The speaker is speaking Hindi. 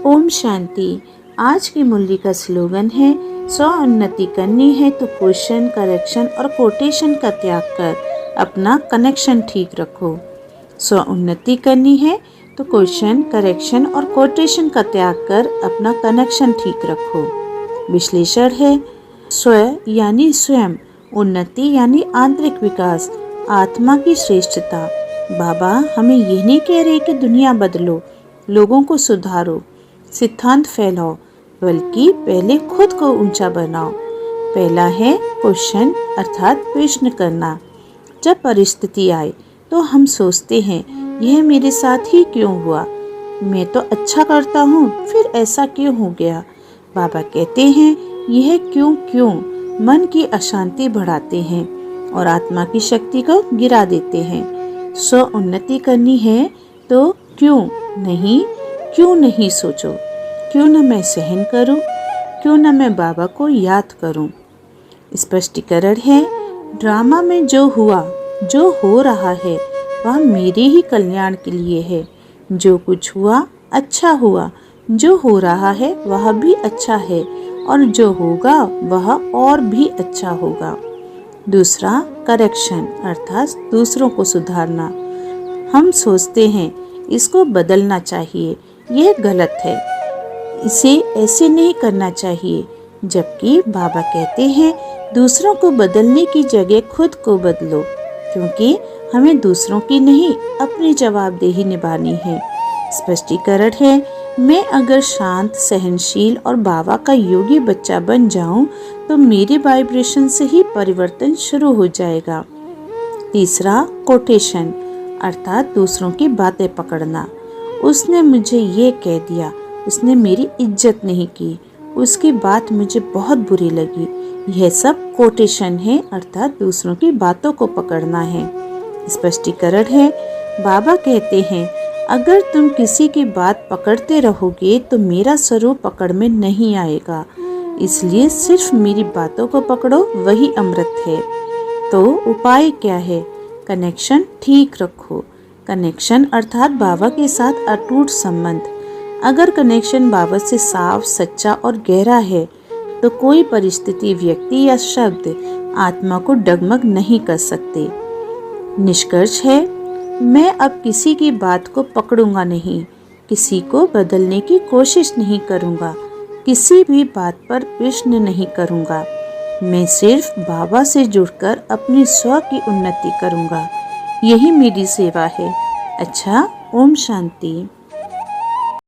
ओम शांति। आज की मुरली का स्लोगन है, स्व उन्नति करनी है तो क्वेश्चन, करेक्शन और कोटेशन का त्याग कर अपना कनेक्शन ठीक रखो। स्व उन्नति करनी है तो क्वेश्चन, करेक्शन और कोटेशन का त्याग कर अपना कनेक्शन ठीक रखो। विश्लेषण है, स्व यानी स्वयं, उन्नति यानी आंतरिक विकास, आत्मा की श्रेष्ठता। बाबा हमें ये नहीं कह रहे कि दुनिया बदलो, लोगों को सुधारो, सिद्धांत फैलाओ, बल्कि पहले खुद को ऊंचा बनाओ। पहला है क्वेश्चन अर्थात प्रश्न करना। जब परिस्थिति आए तो हम सोचते हैं यह मेरे साथ ही क्यों हुआ, मैं तो अच्छा करता हूँ फिर ऐसा क्यों हो गया। बाबा कहते हैं यह क्यों मन की अशांति बढ़ाते हैं और आत्मा की शक्ति को गिरा देते हैं। स्व उन्नति करनी है तो क्यों नहीं सोचो। क्यों न मैं सहन करूं, क्यों न मैं बाबा को याद करूं। स्पष्टीकरण है, ड्रामा में जो हुआ, जो हो रहा है वह मेरे ही कल्याण के लिए है। जो कुछ हुआ अच्छा हुआ, जो हो रहा है वह भी अच्छा है और जो होगा वह और भी अच्छा होगा। दूसरा करेक्शन अर्थात दूसरों को सुधारना। हम सोचते हैं इसको बदलना चाहिए, यह गलत है, इसे ऐसे नहीं करना चाहिए, जबकि बाबा कहते हैं दूसरों को बदलने की जगह खुद को बदलो, क्योंकि हमें दूसरों की नहीं अपनी जवाबदेही निभानी है। स्पष्टीकरण है, मैं अगर शांत, सहनशील और बाबा का योगी बच्चा बन जाऊं तो मेरे वाइब्रेशन से ही परिवर्तन शुरू हो जाएगा। तीसरा कोटेशन अर्थात दूसरों की बातें पकड़ना। उसने मुझे ये कह दिया, उसने मेरी इज्जत नहीं की, उसकी बात मुझे बहुत बुरी लगी। यह सब कोटेशन है अर्थात दूसरों की बातों को पकड़ना है। स्पष्टीकरण है, बाबा कहते हैं अगर तुम किसी की बात पकड़ते रहोगे तो मेरा स्वरूप पकड़ में नहीं आएगा, इसलिए सिर्फ मेरी बातों को पकड़ो, वही अमृत है। तो उपाय क्या है? कनेक्शन ठीक रखो। कनेक्शन अर्थात बाबा के साथ अटूट संबंध। अगर कनेक्शन बाबा से साफ, सच्चा और गहरा है तो कोई परिस्थिति, व्यक्ति या शब्द आत्मा को डगमग नहीं कर सकते। निष्कर्ष है, मैं अब किसी की बात को पकड़ूंगा नहीं, किसी को बदलने की कोशिश नहीं करूंगा, किसी भी बात पर प्रश्न नहीं करूंगा। मैं सिर्फ बाबा से जुड़कर अपनी स्व की उन्नति करूंगा। यही मेरी सेवा है। अच्छा, ओम शांति।